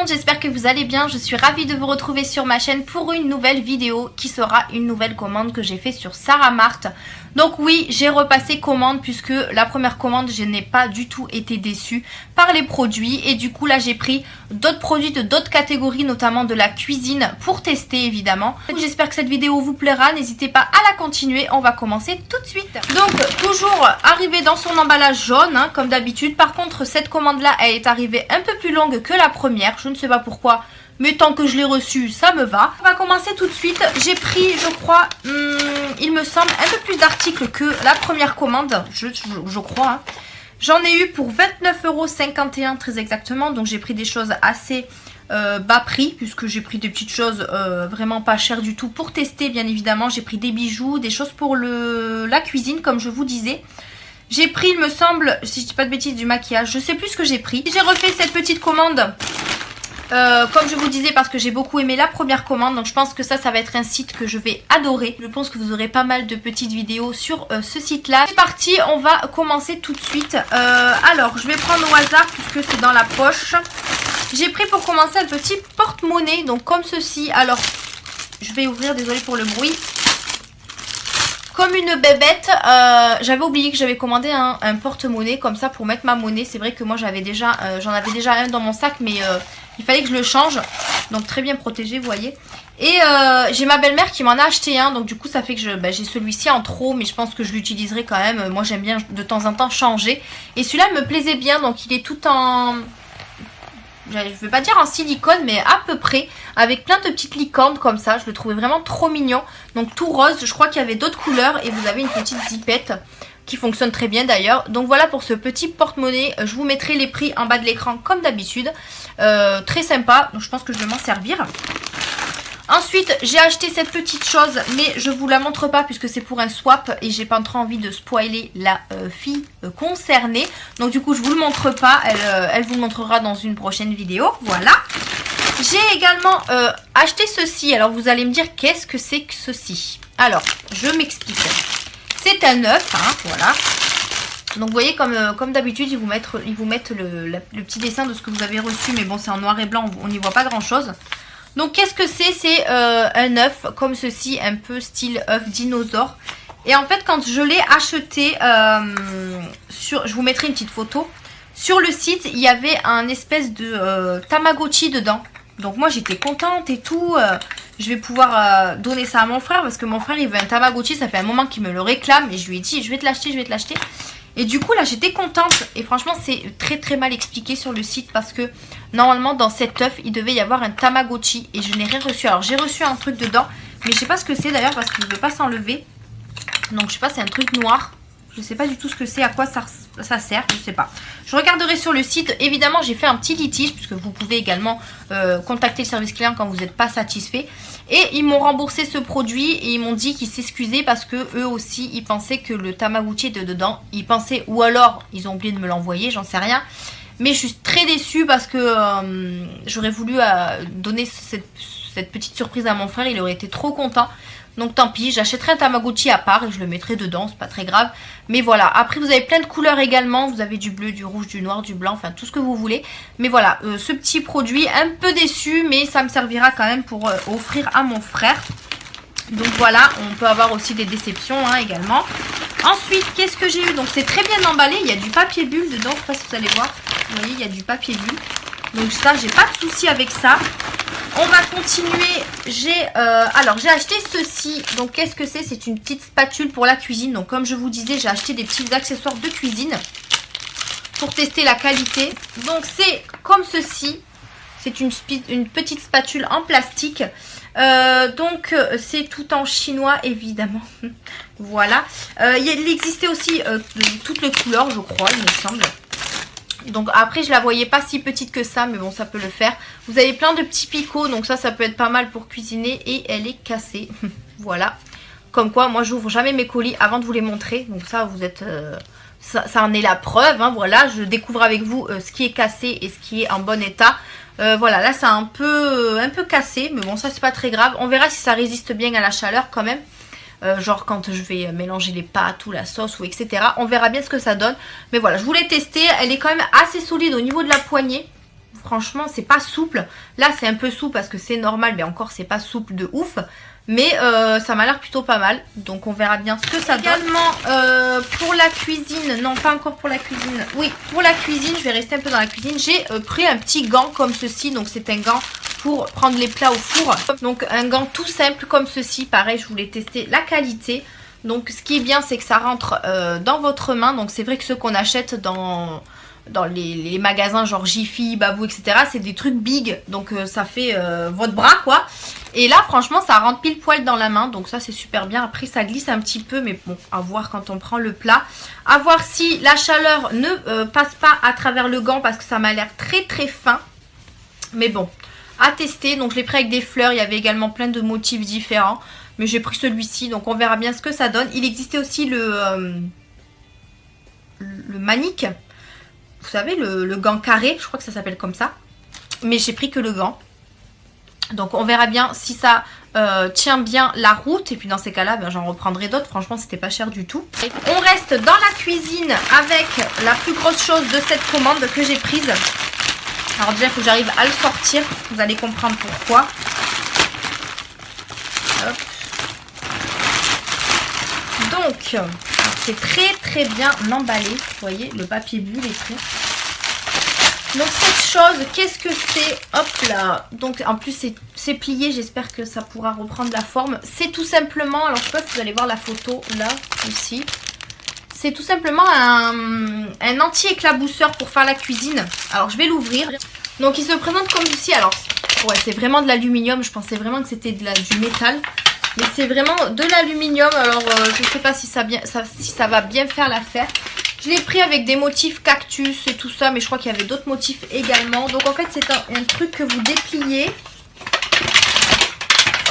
j'espère que vous allez bien. Je suis ravie de vous retrouver sur ma chaîne pour une nouvelle vidéo qui sera une nouvelle commande que j'ai fait sur Sarah Mart. Donc oui, j'ai repassé commande puisque la première commande, je n'ai pas du tout été déçue par les produits. Et du coup là, j'ai pris d'autres produits de d'autres catégories, notamment de la cuisine pour tester évidemment. J'espère que cette vidéo vous plaira. N'hésitez pas à la continuer. On va commencer tout de suite. Donc toujours arrivé dans son emballage jaune hein, comme d'habitude. Par contre, cette commande là, elle est arrivée un peu plus longue que la première. Je ne sais pas pourquoi. Mais tant que je l'ai reçu, ça me va. On va commencer tout de suite. J'ai pris, je crois, il me semble, un peu plus d'articles que la première commande. Je crois. Hein. J'en ai eu pour 29,51 € très exactement. Donc j'ai pris des choses assez bas prix. Puisque j'ai pris des petites choses vraiment pas chères du tout. Pour tester, bien évidemment. J'ai pris des bijoux, des choses pour la cuisine, comme je vous disais. J'ai pris, il me semble, si je dis pas de bêtises, du maquillage. Je sais plus ce que j'ai pris. J'ai refait cette petite commande. Comme je vous disais, parce que j'ai beaucoup aimé la première commande, donc je pense que ça va être un site que je vais adorer. Je pense que vous aurez pas mal de petites vidéos sur ce site là. C'est parti, on va commencer tout de suite. Alors je vais prendre au hasard puisque c'est dans la poche. J'ai pris pour commencer un petit porte-monnaie, donc comme ceci. Alors je vais ouvrir, désolé pour le bruit. Comme une bébête, j'avais oublié que j'avais commandé un porte-monnaie comme ça pour mettre ma monnaie. C'est vrai que moi j'en avais déjà un dans mon sac, mais il fallait que je le change. Donc très bien protégé, vous voyez. Et j'ai ma belle-mère qui m'en a acheté un. Donc du coup ça fait que j'ai celui-ci en trop, mais je pense que je l'utiliserai quand même. Moi j'aime bien de temps en temps changer. Et celui-là me plaisait bien, donc il est tout en... Je ne vais pas dire en silicone, mais à peu près, avec plein de petites licornes comme ça. Je le trouvais vraiment trop mignon. Donc tout rose, je crois qu'il y avait d'autres couleurs. Et vous avez une petite zipette qui fonctionne très bien d'ailleurs. Donc voilà pour ce petit porte-monnaie. Je vous mettrai les prix en bas de l'écran comme d'habitude. Très sympa, donc je pense que je vais m'en servir. Ensuite, j'ai acheté cette petite chose, mais je vous la montre pas puisque c'est pour un swap et j'ai pas trop envie de spoiler la fille concernée. Donc du coup, je vous le montre pas, elle vous le montrera dans une prochaine vidéo. Voilà. J'ai également acheté ceci. Alors vous allez me dire qu'est-ce que c'est que ceci? Alors, je m'explique. C'est un œuf, hein, voilà. Donc vous voyez comme d'habitude ils vous mettent le petit dessin de ce que vous avez reçu. Mais bon, c'est en noir et blanc, on n'y voit pas grand chose. Donc qu'est-ce que c'est? C'est un œuf comme ceci, un peu style œuf dinosaure. Et en fait quand je l'ai acheté, je vous mettrai une petite photo. Sur le site il y avait un espèce de Tamagotchi dedans. Donc moi j'étais contente et tout. Je vais pouvoir donner ça à mon frère parce que mon frère il veut un Tamagotchi. Ça fait un moment qu'il me le réclame et je lui ai dit je vais te l'acheter, je vais te l'acheter. Et du coup là j'étais contente et franchement c'est très mal expliqué sur le site parce que normalement dans cet œuf il devait y avoir un Tamagotchi et je n'ai rien reçu. Alors j'ai reçu un truc dedans mais je sais pas ce que c'est d'ailleurs parce qu'il ne veut pas s'enlever. Donc je sais pas, c'est un truc noir. Je sais pas du tout ce que c'est, à quoi ça sert, je sais pas. Je regarderai sur le site. Évidemment j'ai fait un petit litige puisque vous pouvez également contacter le service client quand vous n'êtes pas satisfait. Et ils m'ont remboursé ce produit et ils m'ont dit qu'ils s'excusaient parce que eux aussi ils pensaient que le Tamagotchi était dedans. Ils pensaient, ou alors ils ont oublié de me l'envoyer, j'en sais rien. Mais je suis très déçue parce que j'aurais voulu donner cette petite surprise à mon frère, il aurait été trop content. Donc tant pis, j'achèterai un Tamagotchi à part et je le mettrai dedans, c'est pas très grave. Mais voilà, après vous avez plein de couleurs également. Vous avez du bleu, du rouge, du noir, du blanc, enfin tout ce que vous voulez. Mais voilà, ce petit produit, un peu déçu, mais ça me servira quand même pour offrir à mon frère. Donc voilà, on peut avoir aussi des déceptions hein, également. Ensuite, qu'est-ce que j'ai eu? Donc c'est très bien emballé, il y a du papier bulle dedans, je sais pas si vous allez voir. Vous voyez, il y a du papier bulle. Donc ça, j'ai pas de souci avec ça. On va continuer. Alors j'ai acheté ceci. Donc qu'est-ce que c'est? C'est une petite spatule pour la cuisine. Donc comme je vous disais, j'ai acheté des petits accessoires de cuisine pour tester la qualité. Donc c'est comme ceci. C'est une petite spatule en plastique. Donc c'est tout en chinois évidemment. Voilà. Il existait aussi toutes les couleurs je crois, il me semble. Donc après je la voyais pas si petite que ça, mais bon ça peut le faire. Vous avez plein de petits picots, donc ça peut être pas mal pour cuisiner. Et elle est cassée. Voilà. Comme quoi moi j'ouvre jamais mes colis avant de vous les montrer. Donc ça vous êtes... ça en est la preuve hein, voilà, je découvre avec vous ce qui est cassé et ce qui est en bon état. Voilà, là c'est un peu cassé, mais bon ça c'est pas très grave. On verra si ça résiste bien à la chaleur quand même. Genre quand je vais mélanger les pâtes ou la sauce ou etc. On verra bien ce que ça donne. Mais voilà, je voulais tester. Elle est quand même assez solide au niveau de la poignée. franchement c'est pas souple. Là c'est un peu souple parce que c'est normal, mais encore c'est pas souple de ouf. Mais ça m'a l'air plutôt pas mal. Donc on verra bien ce que ça donne. Également pour la cuisine. Non, pas encore pour la cuisine. Oui, pour la cuisine, je vais rester un peu dans la cuisine. J'ai pris un petit gant comme ceci. Donc c'est un gant pour prendre les plats au four. Donc un gant tout simple comme ceci. Pareil, je voulais tester la qualité. Donc ce qui est bien, c'est que ça rentre dans votre main. Donc c'est vrai que ceux qu'on achète dans les magasins genre Jiffy, Babou, etc. c'est des trucs big. Donc ça fait votre bras quoi. Et là franchement ça rentre pile poil dans la main. Donc ça c'est super bien. Après ça glisse un petit peu. Mais bon, à voir quand on prend le plat. À voir si la chaleur ne passe pas à travers le gant. Parce que ça m'a l'air très très fin. Mais bon, à tester. Donc je l'ai pris avec des fleurs. Il y avait également plein de motifs différents. Mais j'ai pris celui-ci. Donc on verra bien ce que ça donne. Il existait aussi le manique. Vous savez, le gant carré, je crois que ça s'appelle comme ça. Mais j'ai pris que le gant. Donc on verra bien si ça tient bien la route. Et puis dans ces cas-là, ben, j'en reprendrai d'autres. Franchement, c'était pas cher du tout. On reste dans la cuisine avec la plus grosse chose de cette commande que j'ai prise. Alors déjà, il faut que j'arrive à le sortir. Vous allez comprendre pourquoi. Hop. Donc, c'est très très bien emballé. Vous voyez, le papier bulle est prêt. Donc cette chose, qu'est-ce que c'est? Hop là. Donc en plus c'est plié, j'espère que ça pourra reprendre la forme. C'est tout simplement, alors je sais pas si vous allez voir la photo là, ici. C'est tout simplement un anti-éclabousseur pour faire la cuisine. Alors je vais l'ouvrir. Donc il se présente comme ceci. Alors ouais, c'est vraiment de l'aluminium. Je pensais vraiment que c'était du métal. Mais c'est vraiment de l'aluminium. Alors je sais pas si ça va bien faire l'affaire. Je l'ai pris avec des motifs cactus et tout ça. Mais je crois qu'il y avait d'autres motifs également. Donc en fait c'est un truc que vous dépliez.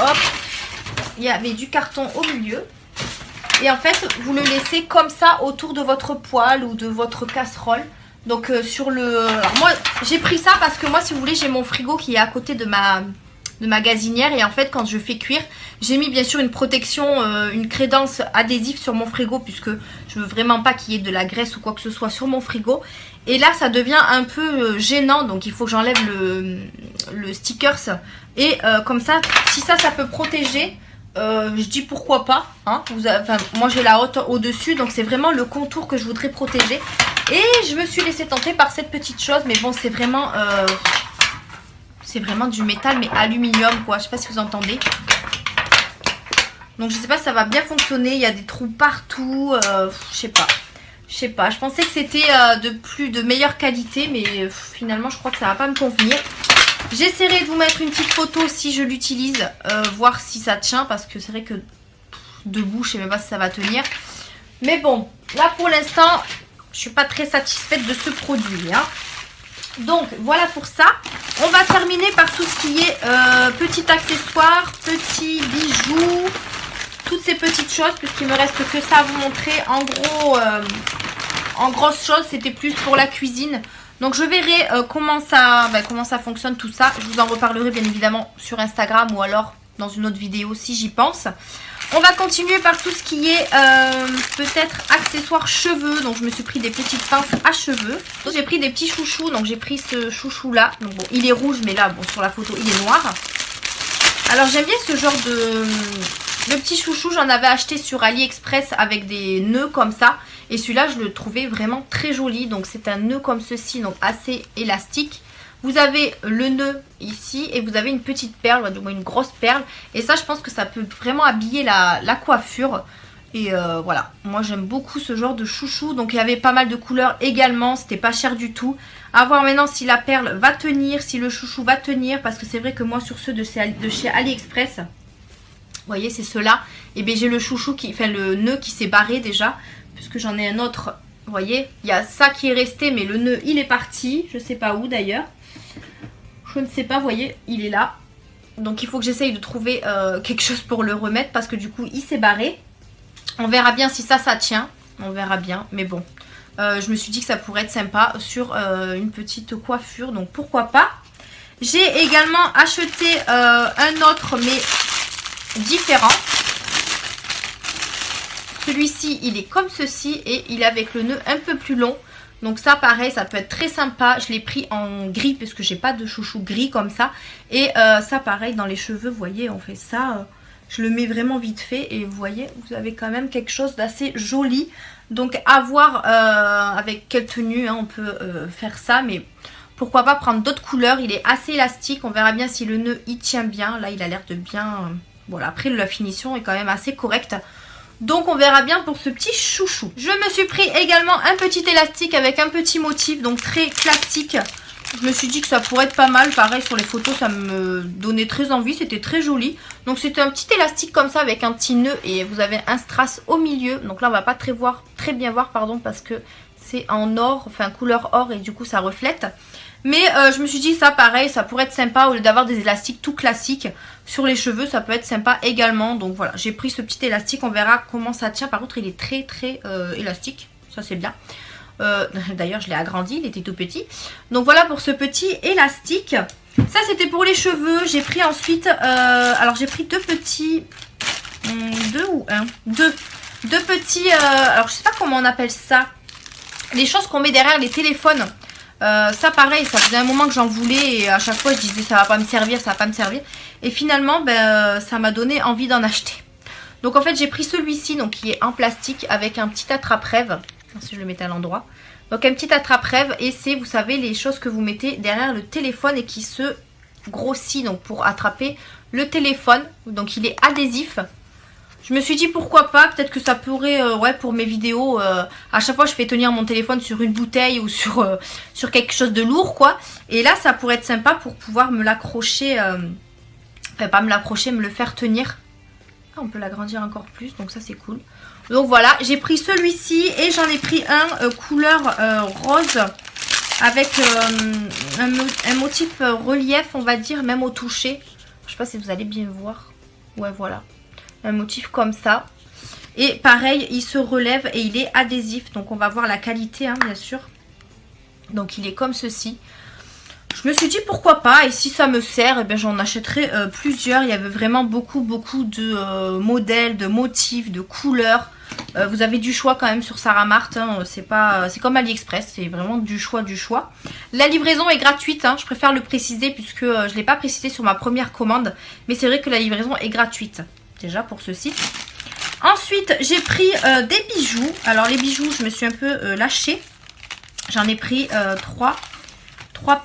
Hop. Il y avait du carton au milieu. Et en fait vous le laissez comme ça autour de votre poêle ou de votre casserole. Donc sur le... Alors moi j'ai pris ça parce que moi si vous voulez j'ai mon frigo qui est à côté de ma gazinière. Et en fait quand je fais cuire, j'ai mis bien sûr une protection, une crédence adhésive sur mon frigo. Puisque je veux vraiment pas qu'il y ait de la graisse ou quoi que ce soit sur mon frigo. Et là ça devient un peu gênant. Donc il faut que j'enlève le stickers. Et comme ça, si ça peut protéger, je dis pourquoi pas hein. Moi j'ai la haute au-dessus. Donc c'est vraiment le contour que je voudrais protéger. Et je me suis laissé tenter par cette petite chose. Mais bon c'est vraiment... c'est vraiment du métal mais aluminium quoi. Je sais pas si vous entendez. Donc je sais pas si ça va bien fonctionner. Il y a des trous partout. Je sais pas. Je pensais que c'était de meilleure qualité. Mais finalement je crois que ça va pas me convenir. J'essaierai de vous mettre une petite photo si je l'utilise. Voir si ça tient. Parce que c'est vrai que debout je sais même pas si ça va tenir. Mais bon. Là pour l'instant je suis pas très satisfaite de ce produit hein. Donc voilà pour ça. On va terminer par tout ce qui est petits accessoires, petits bijoux, toutes ces petites choses puisqu'il me reste que ça à vous montrer. En gros, en grosse chose, c'était plus pour la cuisine. Donc je verrai comment ça fonctionne tout ça. Je vous en reparlerai bien évidemment sur Instagram ou alors dans une autre vidéo si j'y pense. On va continuer par tout ce qui est peut-être accessoires cheveux. Donc je me suis pris des petites pinces à cheveux. J'ai pris des petits chouchous. Donc j'ai pris ce chouchou là. Donc bon, il est rouge mais là bon sur la photo il est noir. Alors j'aime bien ce genre de petit chouchou. J'en avais acheté sur AliExpress avec des nœuds comme ça. Et celui-là je le trouvais vraiment très joli. Donc c'est un nœud comme ceci, donc assez élastique. Vous avez le nœud ici et vous avez une petite perle, du moins une grosse perle. Et ça je pense que ça peut vraiment habiller la coiffure. Et voilà, moi j'aime beaucoup ce genre de chouchou. Donc il y avait pas mal de couleurs également, c'était pas cher du tout. À voir maintenant si la perle va tenir, si le chouchou va tenir. Parce que c'est vrai que moi sur ceux de chez AliExpress, vous voyez c'est ceux-là. Et bien j'ai le chouchou le nœud qui s'est barré déjà. Puisque j'en ai un autre, vous voyez, il y a ça qui est resté mais le nœud il est parti. Je sais pas où d'ailleurs. Je ne sais pas, vous voyez, il est là. Donc il faut que j'essaye de trouver quelque chose pour le remettre parce que du coup il s'est barré. On verra bien si ça tient. On verra bien, mais bon. Je me suis dit que ça pourrait être sympa sur une petite coiffure. Donc pourquoi pas. J'ai également acheté un autre mais différent. Celui-ci il est comme ceci et il est avec le nœud un peu plus long. Donc ça pareil, ça peut être très sympa. Je l'ai pris en gris parce que j'ai pas de chouchou gris comme ça. Et ça pareil dans les cheveux, vous voyez, on fait ça. Je le mets vraiment vite fait et vous voyez, vous avez quand même quelque chose d'assez joli. Donc à voir avec quelle tenue hein, on peut faire ça. Mais pourquoi pas prendre d'autres couleurs. Il est assez élastique, on verra bien si le nœud il tient bien. Là il a l'air de bien... Voilà, après la finition est quand même assez correcte. Donc on verra bien pour ce petit chouchou. Je me suis pris également un petit élastique avec un petit motif, donc très classique. Je me suis dit que ça pourrait être pas mal. Pareil sur les photos ça me donnait très envie, c'était très joli. Donc c'était un petit élastique comme ça avec un petit nœud et vous avez un strass au milieu. Donc là on va pas très bien voir pardon, parce que c'est en or, enfin couleur or et du coup ça reflète. Mais je me suis dit ça pareil, ça pourrait être sympa au lieu d'avoir des élastiques tout classiques. Sur les cheveux ça peut être sympa également. Donc voilà, j'ai pris ce petit élastique, on verra comment ça tient. Par contre il est très élastique, ça c'est bien. D'ailleurs je l'ai agrandi, il était tout petit. Donc voilà pour ce petit élastique. Ça c'était pour les cheveux. J'ai pris ensuite, alors j'ai pris deux petits, deux petits, alors je sais pas comment on appelle ça. Les choses qu'on met derrière les téléphones. Ça pareil, ça faisait un moment que j'en voulais et à chaque fois je disais ça va pas me servir, ça va pas me servir. Et finalement ça m'a donné envie d'en acheter. Donc en fait j'ai pris celui-ci donc qui est en plastique avec un petit attrape-rêve. Si je le mettais à l'endroit. Donc un petit attrape-rêve et c'est vous savez les choses que vous mettez derrière le téléphone et qui se grossit donc pour attraper le téléphone. Donc il est adhésif. Je me suis dit pourquoi pas, peut-être que ça pourrait, ouais pour mes vidéos, à chaque fois je fais tenir mon téléphone sur une bouteille ou sur quelque chose de lourd quoi. Et là ça pourrait être sympa pour pouvoir me l'accrocher, enfin pas me l'accrocher, me le faire tenir. Ah, on peut l'agrandir encore plus, donc ça c'est cool. Donc voilà, j'ai pris celui-ci et j'en ai pris un couleur rose avec un motif relief on va dire, même au toucher. Je sais pas si vous allez bien voir. Ouais voilà. Un motif comme ça et pareil il se relève et il est adhésif donc on va voir la qualité hein, bien sûr. Donc il est comme ceci. Je me suis dit pourquoi pas et si ça me sert, eh bien j'en achèterai plusieurs. Il y avait vraiment beaucoup de modèles, de motifs, de couleurs. Vous avez du choix quand même sur Sarah Mart, hein. C'est comme AliExpress, c'est vraiment du choix. La livraison est gratuite, hein. Je préfère le préciser puisque je ne l'ai pas précisé sur ma première commande. Mais c'est vrai que la livraison est gratuite. Déjà pour ce site. Ensuite j'ai pris des bijoux. Alors les bijoux je me suis un peu lâchée. J'en ai pris trois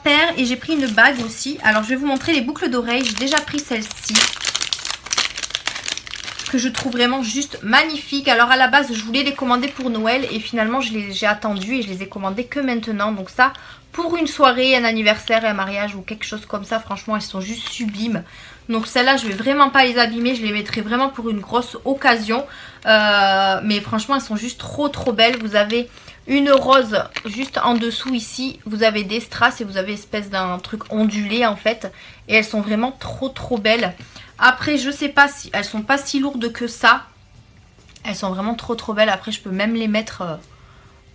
paires et j'ai pris une bague aussi. Alors je vais vous montrer les boucles d'oreilles. J'ai déjà pris celle-ci que je trouve vraiment juste magnifique. Alors à la base je voulais les commander pour Noël et finalement j'ai attendu et je les ai commandées que maintenant. Donc ça pour une soirée, un anniversaire, un mariage ou quelque chose comme ça, franchement elles sont juste sublimes. Donc celles-là je vais vraiment pas les abîmer, je les mettrai vraiment pour une grosse occasion. Mais franchement elles sont juste trop belles. Vous avez une rose juste en dessous ici, vous avez des strass et vous avez espèce d'un truc ondulé en fait. Et elles sont vraiment trop belles. Après je sais pas si elles sont pas si lourdes que ça. Elles sont vraiment trop belles. Après je peux même les mettre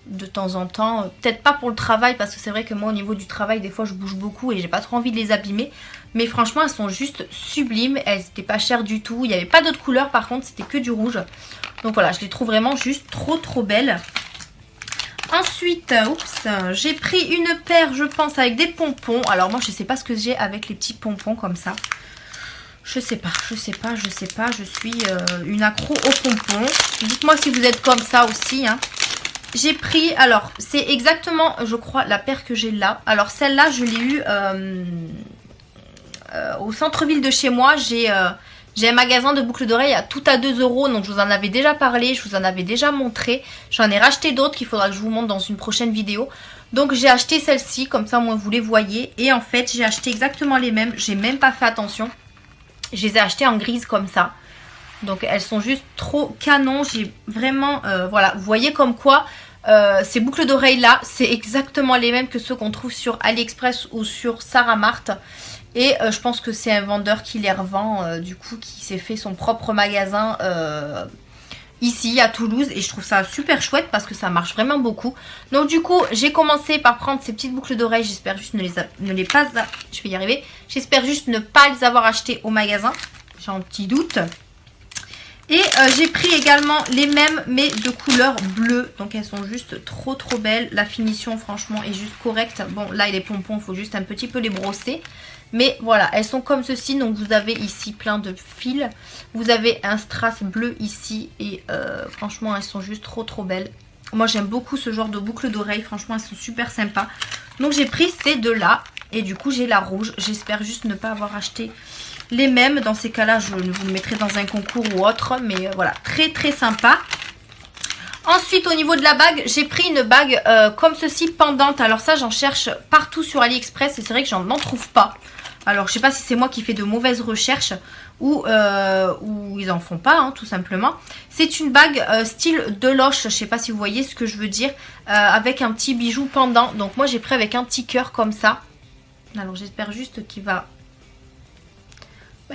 de temps en temps, peut-être pas pour le travail parce que c'est vrai que moi au niveau du travail des fois je bouge beaucoup et j'ai pas trop envie de les abîmer, mais franchement elles sont juste sublimes. Elles étaient pas chères du tout, il n'y avait pas d'autres couleurs par contre, c'était que du rouge. Donc voilà, je les trouve vraiment juste trop belles. Ensuite, j'ai pris une paire je pense avec des pompons. Alors moi je sais pas ce que j'ai avec les petits pompons comme ça. Je sais pas, je suis une accro aux pompons. Dites-moi si vous êtes comme ça aussi hein. J'ai pris, alors c'est exactement je crois la paire que j'ai là. Alors celle-là je l'ai eue au centre-ville de chez moi. J'ai un magasin de boucles d'oreilles à tout à 2 €. Donc je vous en avais déjà parlé, je vous en avais déjà montré. J'en ai racheté d'autres qu'il faudra que je vous montre dans une prochaine vidéo. Donc j'ai acheté celle-ci, comme ça au moins vous les voyez. Et en fait j'ai acheté exactement les mêmes, j'ai même pas fait attention. Je les ai achetées en grise comme ça. Donc elles sont juste trop canon. J'ai vraiment, voilà, vous voyez comme quoi ces boucles d'oreilles là, c'est exactement les mêmes que ceux qu'on trouve sur AliExpress ou sur Sarah Mart. Et je pense que c'est un vendeur qui les revend, du coup qui s'est fait son propre magasin ici à Toulouse. Et je trouve ça super chouette parce que ça marche vraiment beaucoup. Donc du coup j'ai commencé par prendre ces petites boucles d'oreilles. J'espère juste je vais y arriver. J'espère juste ne pas les avoir achetées au magasin. J'ai un petit doute. Et j'ai pris également les mêmes mais de couleur bleue. Donc elles sont juste trop belles. La finition franchement est juste correcte. Bon là les pompons, il faut juste un petit peu les brosser. Mais voilà, elles sont comme ceci. Donc vous avez ici plein de fils. Vous avez un strass bleu ici. Et franchement elles sont juste trop belles. Moi j'aime beaucoup ce genre de boucles d'oreilles. Franchement elles sont super sympas. Donc j'ai pris ces deux là. Et du coup j'ai la rouge. J'espère juste ne pas avoir acheté les mêmes. Dans ces cas là je vous le mettrai dans un concours ou autre. Mais voilà, très sympa. Ensuite au niveau de la bague, j'ai pris une bague comme ceci pendante. Alors ça j'en cherche partout sur AliExpress et c'est vrai que j'en trouve pas. Alors je sais pas si c'est moi qui fais de mauvaises recherches ou ils en font pas hein, tout simplement. C'est une bague style Deloche, je sais pas si vous voyez ce que je veux dire, avec un petit bijou pendant. Donc moi j'ai pris avec un petit cœur comme ça. Alors j'espère juste qu'il va...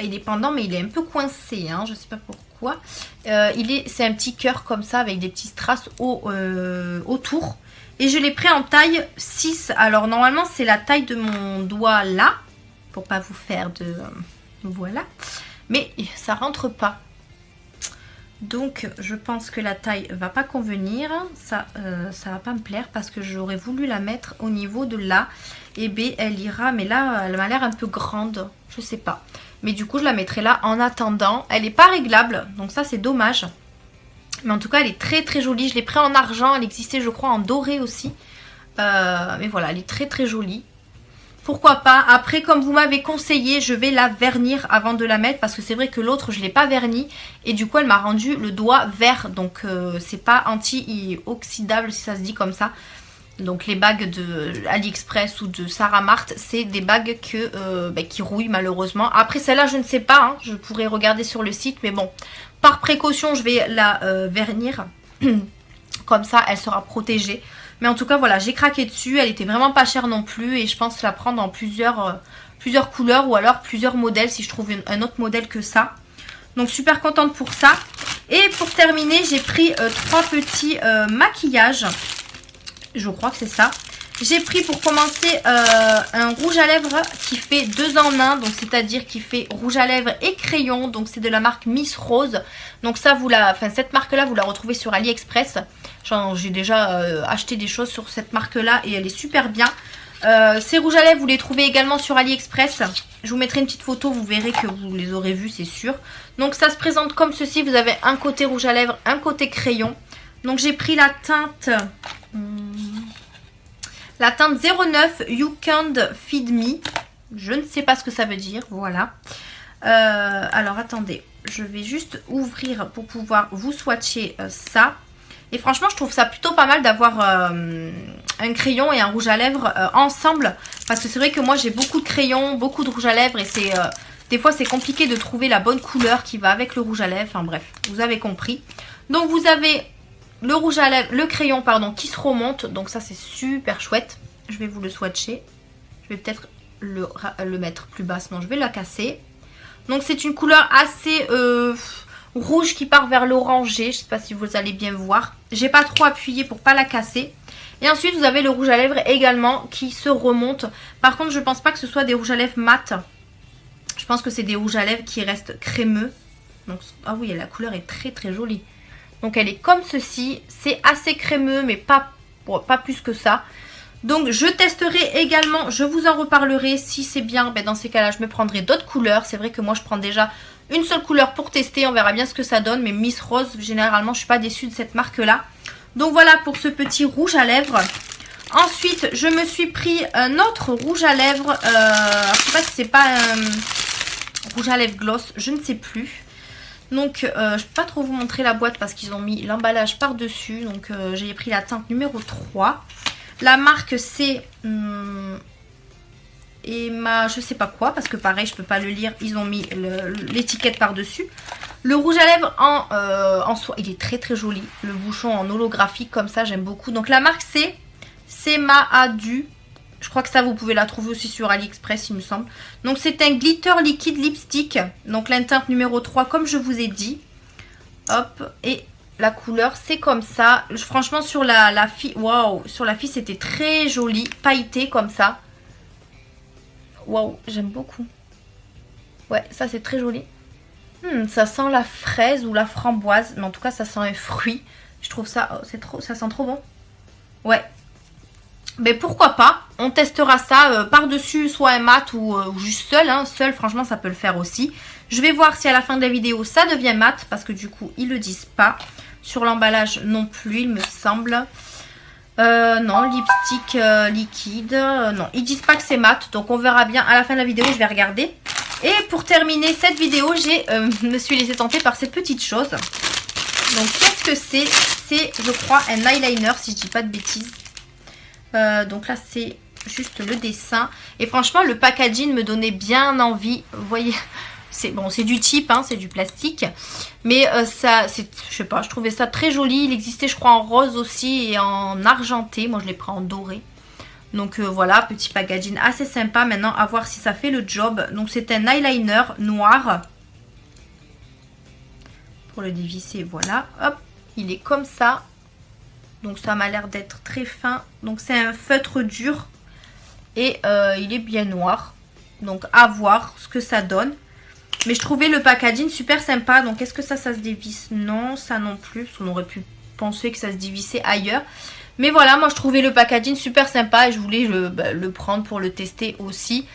il est pendant mais il est un peu coincé, hein, je sais pas pourquoi. C'est un petit cœur comme ça avec des petits strass autour. Et je l'ai pris en taille 6. Alors normalement c'est la taille de mon doigt là. Pour pas vous faire de... voilà. Mais ça rentre pas. Donc je pense que la taille va pas convenir. Ça va pas me plaire parce que j'aurais voulu la mettre au niveau de là. Et B elle ira. Mais là elle m'a l'air un peu grande. Je sais pas. Mais du coup je la mettrai là en attendant. Elle est pas réglable. Donc ça c'est dommage. Mais en tout cas elle est très jolie. Je l'ai pris en argent. Elle existait je crois en doré aussi. Mais voilà elle est très jolie. Pourquoi pas. Après comme vous m'avez conseillé je vais la vernir avant de la mettre. Parce que c'est vrai que l'autre je ne l'ai pas verni. Et du coup elle m'a rendu le doigt vert. Donc c'est pas anti-oxydable si ça se dit comme ça. Donc les bagues de AliExpress ou de Sarah Mart, c'est des bagues qui rouillent malheureusement. Après celle-là je ne sais pas, hein, je pourrais regarder sur le site. Mais bon, par précaution je vais la vernir. Comme ça elle sera protégée. Mais en tout cas voilà, j'ai craqué dessus, elle était vraiment pas chère non plus. Et je pense la prendre en plusieurs couleurs ou alors plusieurs modèles si je trouve un autre modèle que ça. Donc super contente pour ça. Et pour terminer j'ai pris 3 petits maquillages. Je crois que c'est ça. J'ai pris pour commencer un rouge à lèvres qui fait 2 en 1. Donc c'est-à-dire qui fait rouge à lèvres et crayon. Donc c'est de la marque Miss Rose. Donc ça cette marque là vous la retrouvez sur AliExpress. J'ai déjà acheté des choses sur cette marque là et elle est super bien. Ces rouges à lèvres vous les trouvez également sur AliExpress. Je vous mettrai une petite photo, vous verrez que vous les aurez vus c'est sûr. Donc ça se présente comme ceci. Vous avez un côté rouge à lèvres, un côté crayon. Donc j'ai pris la teinte... la teinte 09 You Can't Feed Me. Je ne sais pas ce que ça veut dire. Voilà. Alors attendez. Je vais juste ouvrir pour pouvoir vous swatcher ça. Et franchement je trouve ça plutôt pas mal d'avoir un crayon et un rouge à lèvres ensemble. Parce que c'est vrai que moi j'ai beaucoup de crayons, beaucoup de rouge à lèvres. Et c'est des fois c'est compliqué de trouver la bonne couleur qui va avec le rouge à lèvres. Enfin bref, vous avez compris. Donc vous avez... le rouge à lèvres, le crayon pardon, qui se remonte. Donc ça c'est super chouette. Je vais vous le swatcher. Je vais peut-être le mettre plus bas, sinon je vais la casser. Donc c'est une couleur assez rouge qui part vers l'orangé. Je sais pas si vous allez bien voir. J'ai pas trop appuyé pour pas la casser. Et ensuite vous avez le rouge à lèvres également qui se remonte. Par contre je pense pas que ce soit des rouges à lèvres mat. Je pense que c'est des rouges à lèvres qui restent crémeux. Donc, ah oui la couleur est très jolie. Donc elle est comme ceci, c'est assez crémeux mais pas plus que ça. Donc je testerai également, je vous en reparlerai si c'est bien. Dans ces cas là je me prendrai d'autres couleurs. C'est vrai que moi je prends déjà une seule couleur pour tester, on verra bien ce que ça donne. Mais Miss Rose généralement je suis pas déçue de cette marque là. Donc voilà pour ce petit rouge à lèvres. Ensuite je me suis pris un autre rouge à lèvres. Je sais pas si c'est pas un rouge à lèvres gloss, je ne sais plus. Donc je ne peux pas trop vous montrer la boîte parce qu'ils ont mis l'emballage par dessus. Donc j'ai pris la teinte numéro 3. La marque c'est Emma je sais pas quoi parce que pareil je peux pas le lire. Ils ont mis l'étiquette par dessus. Le rouge à lèvres en soie, il est très joli. Le bouchon en holographique comme ça j'aime beaucoup. Donc la marque c'est Semaadu. Je crois que ça vous pouvez la trouver aussi sur AliExpress il me semble. Donc c'est un glitter liquide lipstick. Donc la teinte numéro 3 comme je vous ai dit. Hop, et la couleur c'est comme ça. Franchement sur la fille, waouh, sur la fille c'était très joli, pailleté comme ça. Waouh, j'aime beaucoup. Ouais, ça c'est très joli. Ça sent la fraise ou la framboise, mais en tout cas ça sent un fruit. Je trouve ça, ça sent trop bon. Ouais. Mais pourquoi pas, on testera ça par-dessus soit un mat ou juste seul. Seul, franchement, ça peut le faire aussi. Je vais voir si à la fin de la vidéo, ça devient mat. Parce que du coup, ils le disent pas. Sur l'emballage non plus, il me semble. Non, lipstick liquide. Non, ils disent pas que c'est mat. Donc on verra bien à la fin de la vidéo, je vais regarder. Et pour terminer cette vidéo, me suis laissée tenter par cette petite chose. Donc qu'est-ce que c'est? C'est, je crois, un eyeliner, si je dis pas de bêtises. Donc là c'est juste le dessin et franchement le packaging me donnait bien envie. Vous voyez, c'est bon, c'est du type, c'est du plastique, mais ça, c'est, je sais pas, je trouvais ça très joli. Il existait, je crois, en rose aussi et en argenté. Moi je l'ai pris en doré. Donc voilà, petit packaging assez sympa. Maintenant à voir si ça fait le job. Donc c'est un eyeliner noir. Pour le dévisser, voilà, hop, il est comme ça. Donc ça m'a l'air d'être très fin. Donc c'est un feutre dur. Et il est bien noir. Donc à voir ce que ça donne. Mais je trouvais le packaging super sympa. Donc est-ce que ça se dévisse? Non, ça non plus. Parce qu'on aurait pu penser que ça se dévissait ailleurs. Mais voilà, moi je trouvais le packaging super sympa. Et je voulais le prendre pour le tester aussi.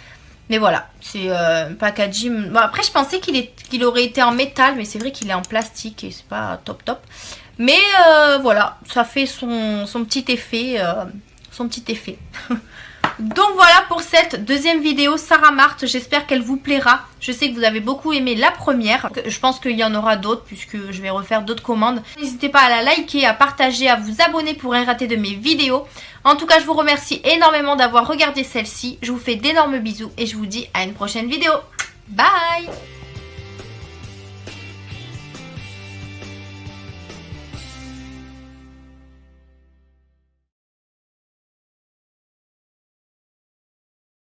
Mais voilà, c'est un packaging. Bon, après je pensais qu'il aurait été en métal. Mais c'est vrai qu'il est en plastique. Et c'est pas top top. Mais voilà, ça fait son petit effet. Donc voilà pour cette deuxième vidéo Sarah Marthe. J'espère qu'elle vous plaira. Je sais que vous avez beaucoup aimé la première. Je pense qu'il y en aura d'autres puisque je vais refaire d'autres commandes. N'hésitez pas à la liker, à partager, à vous abonner pour rien rater de mes vidéos. En tout cas, je vous remercie énormément d'avoir regardé celle-ci. Je vous fais d'énormes bisous et je vous dis à une prochaine vidéo. Bye!